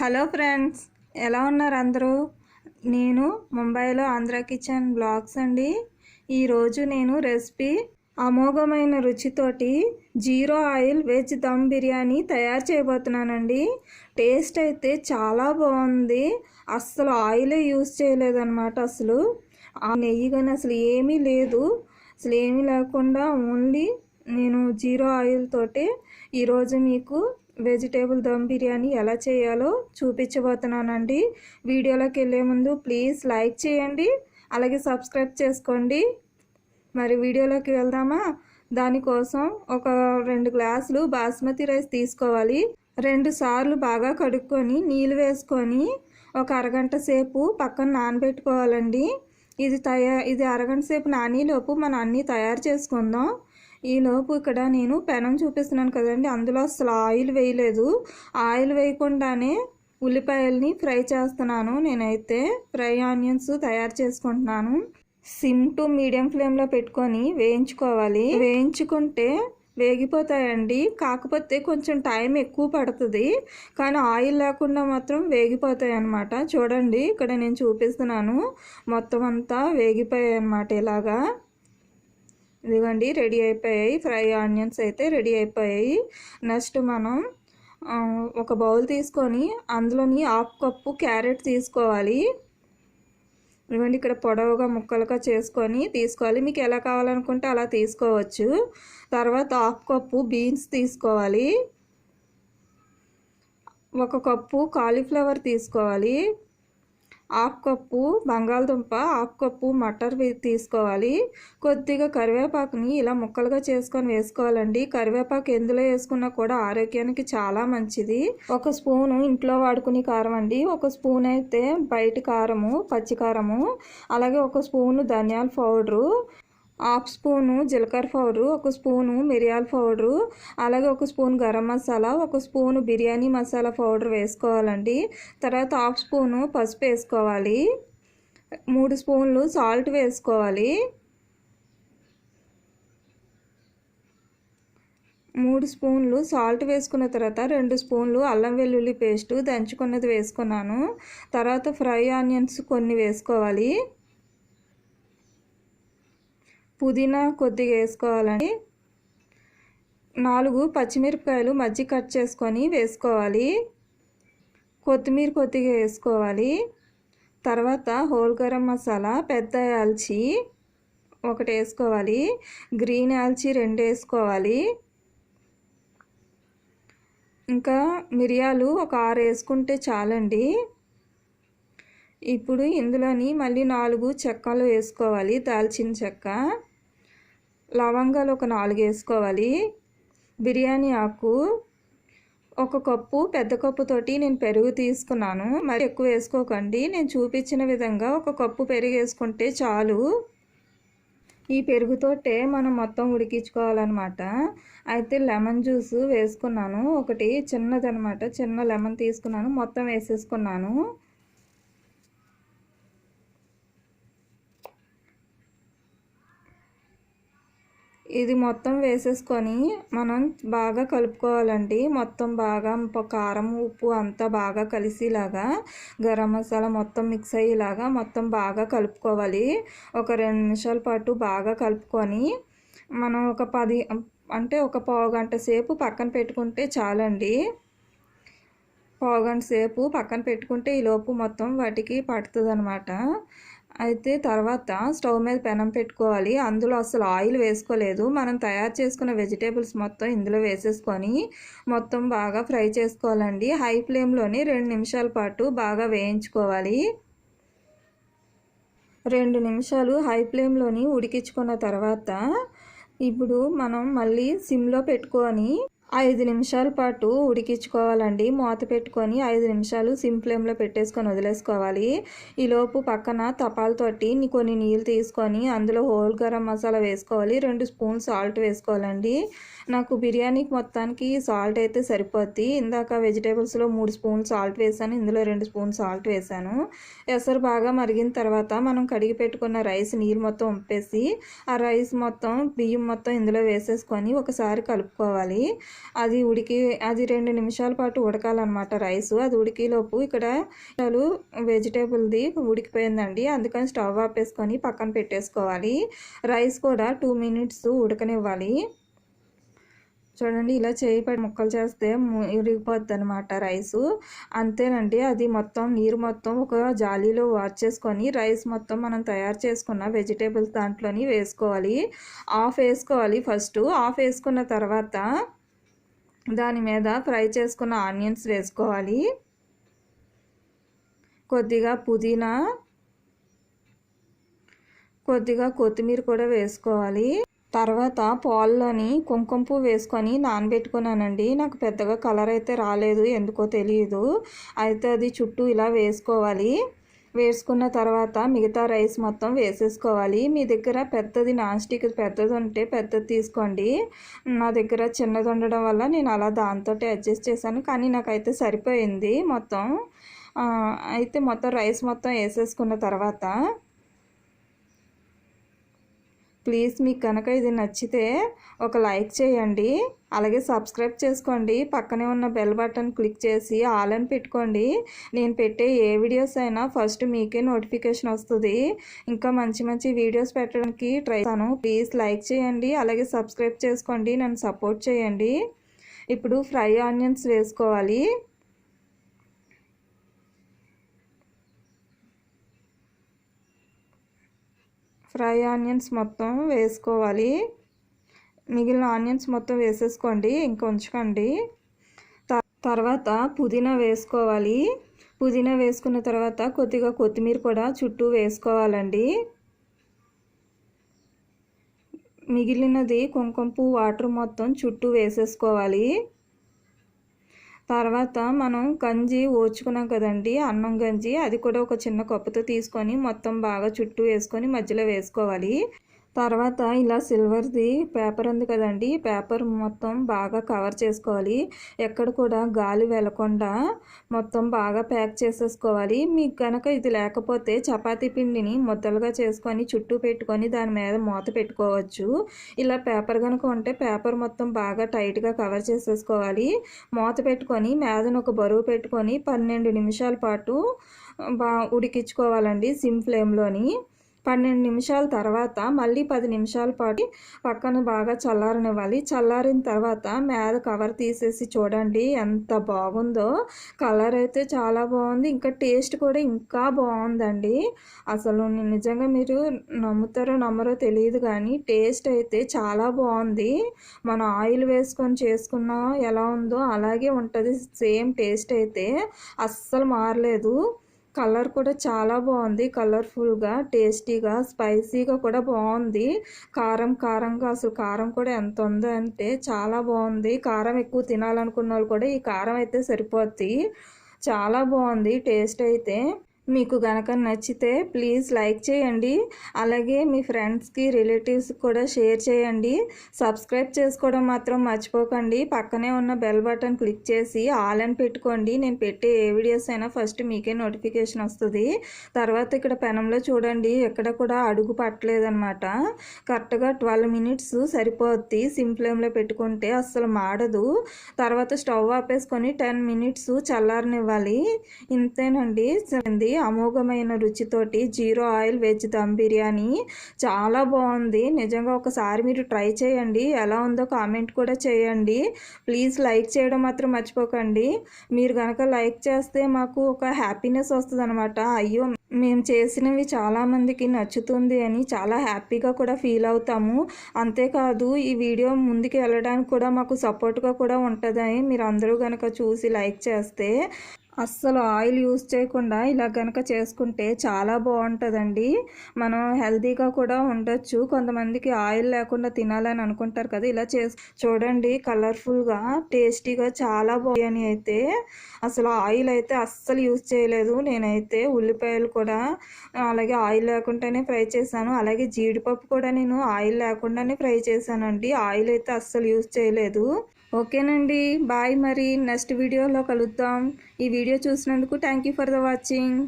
Hello friends, ఎలా ఉన్నారు అందరూ? నేను ముంబైలో ఆంధ్ర కిచెన్ బ్లాగ్స్ అండి. ఈరోజు నేను రెసిపీ అమోఘమైన రుచితోటి zero oil veg dum biryani తయారు చేయబోతున్నానండి. టేస్ట్ అయితే చాలా బాగుంది. అస్సలు ఆయిలే యూజ్ చేయలేదన్నమాట. అసలు ఆ నెయ్యి కానీ అసలు ఏమీ లేదు. అసలు ఏమీ లేకుండా ఓన్లీ నేను జీరో ఆయిల్ తోటి ఈరోజు మీకు వెజిటేబుల్ దమ్ బిర్యానీ ఎలా చేయాలో చూపించబోతున్నానండి. వీడియోలోకి వెళ్ళే ముందు ప్లీజ్ లైక్ చేయండి, అలాగే సబ్స్క్రైబ్ చేసుకోండి. మరి వీడియోలోకి వెళ్దామా? దానికోసం ఒక 2 గ్లాసులు బాస్మతి రైస్ తీసుకోవాలి. 2 సార్లు బాగా కడుక్కొని నీళ్ళు వేసుకొని ఒక అరగంట సేపు పక్కన నానబెట్టుకోవాలండి. ఇది అరగంట సేపు నానేలోపు మనం అన్నీ తయారు చేసుకుందాం. ఈలోపు ఇక్కడ నేను పెనం చూపిస్తున్నాను కదండి, అందులో అసలు ఆయిల్ వేయలేదు. ఆయిల్ వేయకుండానే ఉల్లిపాయల్ని ఫ్రై చేస్తున్నాను. నేనైతే ఫ్రై ఆనియన్స్ తయారు చేసుకుంటున్నాను. సిమ్ టు మీడియం ఫ్లేమ్లో పెట్టుకొని వేయించుకోవాలి. వేయించుకుంటే వేగిపోతాయండి. కాకపోతే కొంచెం టైం ఎక్కువ పడుతుంది, కానీ ఆయిల్ లేకుండా మాత్రం వేగిపోతాయి అన్నమాట. చూడండి, ఇక్కడ నేను చూపిస్తున్నాను. మొత్తం అంతా వేగిపోయాయి అన్నమాట. ఇలాగా ఇదిగోండి, రెడీ అయిపోయాయి. ఫ్రై ఆనియన్స్ అయితే రెడీ అయిపోయాయి. నెక్స్ట్ మనం ఒక బౌల్ తీసుకొని అందులోని 1/2 కప్పు క్యారెట్ తీసుకోవాలి. ఇదిగోండి, ఇక్కడ పొడవుగా ముక్కలుగా చేసుకొని తీసుకోవాలి. మీకు ఎలా కావాలనుకుంటే అలా తీసుకోవచ్చు. తర్వాత 1/2 కప్పు బీన్స్ తీసుకోవాలి. 1 కప్పు కాలీఫ్లవర్ తీసుకోవాలి. 1/2 కప్పు బంగాళదుంప, 1/2 కప్పు మటర్ తీసుకోవాలి. కొద్దిగా కరివేపాకుని ఇలా ముక్కలుగా చేసుకొని వేసుకోవాలండి. కరివేపాకు ఎందులో వేసుకున్నా కూడా ఆరోగ్యానికి చాలా మంచిది. 1 స్పూను ఇంట్లో వాడుకునే కారం అండి. 1 స్పూన్ అయితే బయట కారము, పచ్చి కారము. అలాగే 1 స్పూను ధనియాల పౌడరు, 1/2 స్పూను జీలకర్ర పౌడరు, 1 స్పూను మిరియాల పౌడరు, అలాగే 1 spoon garam masala, 1 spoon biryani masala powder వేసుకోవాలండి. తర్వాత 1/2 స్పూను పసుపు వేసుకోవాలి. 3 స్పూన్లు సాల్ట్ వేసుకోవాలి. 3 స్పూన్లు సాల్ట్ వేసుకున్న తర్వాత 2 స్పూన్లు అల్లం వెల్లుల్లి పేస్టు దంచుకున్నది వేసుకున్నాను. తర్వాత ఫ్రై ఆనియన్స్ కొన్ని వేసుకోవాలి. పుదీనా కొద్దిగా వేసుకోవాలండి. 4 పచ్చిమిరపకాయలు మజ్జిగ కట్ చేసుకొని వేసుకోవాలి. కొత్తిమీర కొద్దిగా వేసుకోవాలి. తర్వాత హోల్ గరం మసాలా, పెద్ద యాల్చి 1 వేసుకోవాలి. గ్రీన్ యాల్చి 2 వేసుకోవాలి. ఇంకా మిరియాలు ఒక 6 వేసుకుంటే చాలండి. ఇప్పుడు ఇందులోని మళ్ళీ 4 చెక్కలు వేసుకోవాలి. దాల్చిన చెక్క, లవంగాలు ఒక 4 వేసుకోవాలి. బిర్యానీ ఆకు 1 కప్పు, పెద్ద కప్పుతోటి నేను పెరుగు తీసుకున్నాను. మరి ఎక్కువ వేసుకోకండి. నేను చూపించిన విధంగా 1 కప్పు పెరుగు వేసుకుంటే చాలు. ఈ పెరుగుతోటే మనం మొత్తం ఉడికించుకోవాలన్నమాట. అయితే లెమన్ జ్యూస్ వేసుకున్నాను. ఒకటి చిన్నదనమాట, చిన్న లెమన్ తీసుకున్నాను, మొత్తం వేసేసుకున్నాను. ఇది మొత్తం వేసేసుకొని మనం బాగా కలుపుకోవాలండి. మొత్తం బాగా కారం, ఉప్పు అంతా బాగా కలిసేలాగా, గరం మసాలా మొత్తం మిక్స్ అయ్యేలాగా మొత్తం బాగా కలుపుకోవాలి. ఒక 2 నిమిషాల పాటు బాగా కలుపుకొని మనం ఒక పావు గంట సేపు పక్కన పెట్టుకుంటే చాలండి. పావు గంట సేపు పక్కన పెట్టుకుంటే ఈలోపు మొత్తం వాటికి పడుతుంది అనమాట. అయితే తర్వాత స్టవ్ మీద పెనం పెట్టుకోవాలి. అందులో అసలు ఆయిల్ వేసుకోలేదు. మనం తయారు చేసుకున్న వెజిటేబుల్స్ మొత్తం ఇందులో వేసేసుకొని మొత్తం బాగా ఫ్రై చేసుకోవాలండి. హై ఫ్లేమ్లోని 2 నిమిషాల పాటు బాగా వేయించుకోవాలి. 2 నిమిషాలు హై ఫ్లేమ్లోని ఉడికించుకున్న తర్వాత ఇప్పుడు మనం మళ్ళీ సిమ్లో పెట్టుకొని 5 నిమిషాల పాటు ఉడికించుకోవాలండి. మూత పెట్టుకొని 5 నిమిషాలు సిమ్ ఫ్లేమ్లో పెట్టేసుకొని వదిలేసుకోవాలి. ఈలోపు పక్కన తపాలతోటి కొన్ని నీళ్ళు తీసుకొని అందులో హోల్ గరం మసాలా వేసుకోవాలి. 2 స్పూన్ సాల్ట్ వేసుకోవాలండి. నాకు బిర్యానీకి మొత్తానికి సాల్ట్ అయితే సరిపోద్ది. ఇందాక వెజిటేబుల్స్లో 3 స్పూన్ సాల్ట్ వేసాను, ఇందులో 2 స్పూన్ సాల్ట్ వేసాను. ఎసరు బాగా మరిగిన తర్వాత మనం కడిగి పెట్టుకున్న రైస్ నీళ్ళు మొత్తం వంపేసి ఆ రైస్ మొత్తం బియ్యం మొత్తం ఇందులో వేసేసుకొని ఒకసారి కలుపుకోవాలి. అది 2 నిమిషాల పాటు ఉడకాలన్నమాట రైసు. అది ఉడికేలోపు ఇక్కడ వెజిటేబుల్ది ఉడికిపోయిందండి. అందుకని స్టవ్ ఆపేసుకొని పక్కన పెట్టేసుకోవాలి. రైస్ కూడా 2 మినిట్స్ ఉడకనివ్వాలి. చూడండి, ఇలా చేయి పడి ముక్కలు చేస్తే ఇరిగిపోద్ది అనమాట రైసు. అంతేనండి, అది మొత్తం నీరు మొత్తం ఒక జాలీలో వాష్ చేసుకొని రైస్ మొత్తం మనం తయారు చేసుకున్న వెజిటేబుల్స్ దాంట్లోని వేసుకోవాలి. వేసుకోవాలి ఫస్ట్. వేసుకున్న తర్వాత దాని మీద ఫ్రై చేసుకున్న ఆనియన్స్ వేసుకోవాలి. కొద్దిగా పుదీనా, కొద్దిగా కొత్తిమీర కూడా వేసుకోవాలి. తర్వాత పాల్లోని కుంకుమ పువ్వు వేసుకొని నానబెట్టుకున్నానండి. నాకు పెద్దగా కలర్ అయితే రాలేదు, ఎందుకో తెలియదు. అయితే అది చుట్టూ ఇలా వేసుకోవాలి. వేసుకున్న తర్వాత మిగతా రైస్ మొత్తం వేసేసుకోవాలి. మీ దగ్గర పెద్దది నాన్ స్టిక్ పెద్దది ఉంటే పెద్దది తీసుకోండి. నా దగ్గర చిన్నది ఉండడం వల్ల నేను అలా దాంతో అడ్జస్ట్ చేశాను, కానీ నాకైతే సరిపోయింది మొత్తం. అయితే మొత్తం రైస్ మొత్తం వేసేసుకున్న తర్వాత ప్లీజ్ మీకు కనుక ఇది నచ్చితే ఒక లైక్ చేయండి, అలాగే సబ్స్క్రైబ్ చేసుకోండి. పక్కనే ఉన్న బెల్ బటన్ క్లిక్ చేసి ఆల్ అని పెట్టుకోండి. నేను పెట్టే ఏ వీడియోస్ అయినా ఫస్ట్ మీకే నోటిఫికేషన్ వస్తుంది. ఇంకా మంచి మంచి వీడియోస్ పెట్టడానికి ట్రై చేస్తాను. ప్లీజ్ లైక్ చేయండి, అలాగే సబ్స్క్రైబ్ చేసుకోండి, నన్ను సపోర్ట్ చేయండి. ఇప్పుడు ఫ్రై ఆనియన్స్ వేసుకోవాలి. ఫ్రై ఆనియన్స్ మొత్తం వేసుకోవాలి. మిగిలిన ఆనియన్స్ మొత్తం వేసేసుకోండి, ఇంకా ఉంచకండి. తర్వాత పుదీనా వేసుకోవాలి. పుదీనా వేసుకున్న తర్వాత కొద్దిగా కొత్తిమీర కూడా చుట్టూ వేసుకోవాలండి. మిగిలినది కుంకుమ పువ్వు వాటర్ మొత్తం చుట్టూ వేసేసుకోవాలి. తర్వాత మనం గంజి ఓచుకున్నాం కదండి, అన్నం గంజి, అది కూడా ఒక చిన్న కప్పుతో తీసుకొని మొత్తం బాగా చుట్టూ వేసుకొని మధ్యలో వేసుకోవాలి. తర్వాత ఇలా సిల్వర్ది పేపర్ ఉంది కదండి, పేపర్ మొత్తం బాగా కవర్ చేసుకోవాలి. ఎక్కడ కూడా గాలి వెళ్ళకుండా మొత్తం బాగా ప్యాక్ చేసేసుకోవాలి. మీకు కనుక ఇది లేకపోతే చపాతీ పిండిని ముద్దలుగా చేసుకొని చుట్టూ పెట్టుకొని దాని మీద మూత పెట్టుకోవచ్చు. ఇలా పేపర్ కనుక ఉంటే పేపర్ మొత్తం బాగా టైట్గా కవర్ చేసేసుకోవాలి. మూత పెట్టుకొని మీదన ఒక బరువు పెట్టుకొని 12 నిమిషాల పాటు ఉడికించుకోవాలండి సిమ్ ఫ్లేమ్లోని. 12 నిమిషాల తర్వాత మళ్ళీ 10 నిమిషాల పాటు పక్కన బాగా చల్లారనివ్వాలి. చల్లారిన తర్వాత మీద కవర్ తీసేసి చూడండి ఎంత బాగుందో. కలర్ అయితే చాలా బాగుంది, ఇంకా టేస్ట్ కూడా ఇంకా బాగుందండి. అసలు నిజంగా మీరు నమ్ముతారో నమ్మరో తెలియదు, కానీ టేస్ట్ అయితే చాలా బాగుంది. మనం ఆయిల్ వేసుకొని చేసుకున్నా ఎలా ఉందో అలాగే ఉంటుంది సేమ్ టేస్ట్ అయితే, అస్సలు మారలేదు. కలర్ కూడా చాలా బాగుంది, కలర్ఫుల్గా, టేస్టీగా, స్పైసీగా కూడా బాగుంది. కారంగా అసలు కారం కూడా ఎంత ఉందో అంటే చాలా బాగుంది. కారం ఎక్కువ తినాలనుకున్న వాళ్ళు కూడా ఈ కారం అయితే సరిపోద్ది. చాలా బాగుంది టేస్ట్ అయితే. మీకు గనక నచ్చితే ప్లీజ్ లైక్ చేయండి, అలాగే మీ ఫ్రెండ్స్కి రిలేటివ్స్కి కూడా షేర్ చేయండి. సబ్స్క్రైబ్ చేసుకోవడం మాత్రం మర్చిపోకండి. పక్కనే ఉన్న బెల్ బటన్ క్లిక్ చేసి ఆల్ అని పెట్టుకోండి. నేను పెట్టే ఏ వీడియోస్ అయినా ఫస్ట్ మీకే నోటిఫికేషన్ వస్తుంది. తర్వాత ఇక్కడ పెనంలో చూడండి ఎక్కడ కూడా అడుగు పట్టలేదన్నమాట. కరెక్ట్గా 12 మినిట్స్ సరిపోద్ది సిమ్ ఫ్లేమ్లో పెట్టుకుంటే, అస్సలు మాడదు. తర్వాత స్టవ్ ఆపేసుకొని 10 మినిట్స్ చల్లారనివ్వాలి. ఇంతేనండి, అమోఘమైన రుచితోటి zero oil veg dum biryani చాలా బాగుంది. నిజంగా ఒకసారి మీరు ట్రై చేయండి, ఎలా ఉందో కామెంట్ కూడా చేయండి. ప్లీజ్ లైక్ చేయడం మాత్రం మర్చిపోకండి. మీరు కనుక లైక్ చేస్తే మాకు ఒక హ్యాపీనెస్ వస్తుంది అనమాట. అయ్యో, మేము చేసినవి చాలామందికి నచ్చుతుంది అని చాలా హ్యాపీగా కూడా ఫీల్ అవుతాము. అంతేకాదు ఈ వీడియో ముందుకు వెళ్ళడానికి కూడా మాకు సపోర్ట్గా కూడా ఉంటుందని మీరు అందరూ కనుక చూసి లైక్ చేస్తే. అస్సలు ఆయిల్ యూజ్ చేయకుండా ఇలా కనుక చేసుకుంటే చాలా బాగుంటుందండి. మనం హెల్తీగా కూడా ఉండొచ్చు. కొంతమందికి ఆయిల్ లేకుండా తినాలని అనుకుంటారు కదా, ఇలా చూడండి కలర్ఫుల్గా, టేస్టీగా చాలా బిర్యానీ అయితే. అసలు ఆయిల్ అయితే అస్సలు యూజ్ చేయలేదు నేనైతే. ఉల్లిపాయలు కూడా అలాగే ఆయిల్ లేకుండానే ఫ్రై చేశాను. అలాగే జీడిపప్పు కూడా నేను ఆయిల్ లేకుండానే ఫ్రై చేశానండి. ఆయిల్ అయితే అస్సలు యూజ్ చేయలేదు. ఓకేనండి, బాయ్. మరి నెక్స్ట్ వీడియోలో కలుద్దాం. ఈ వీడియో చూసినందుకు thank you for the watching.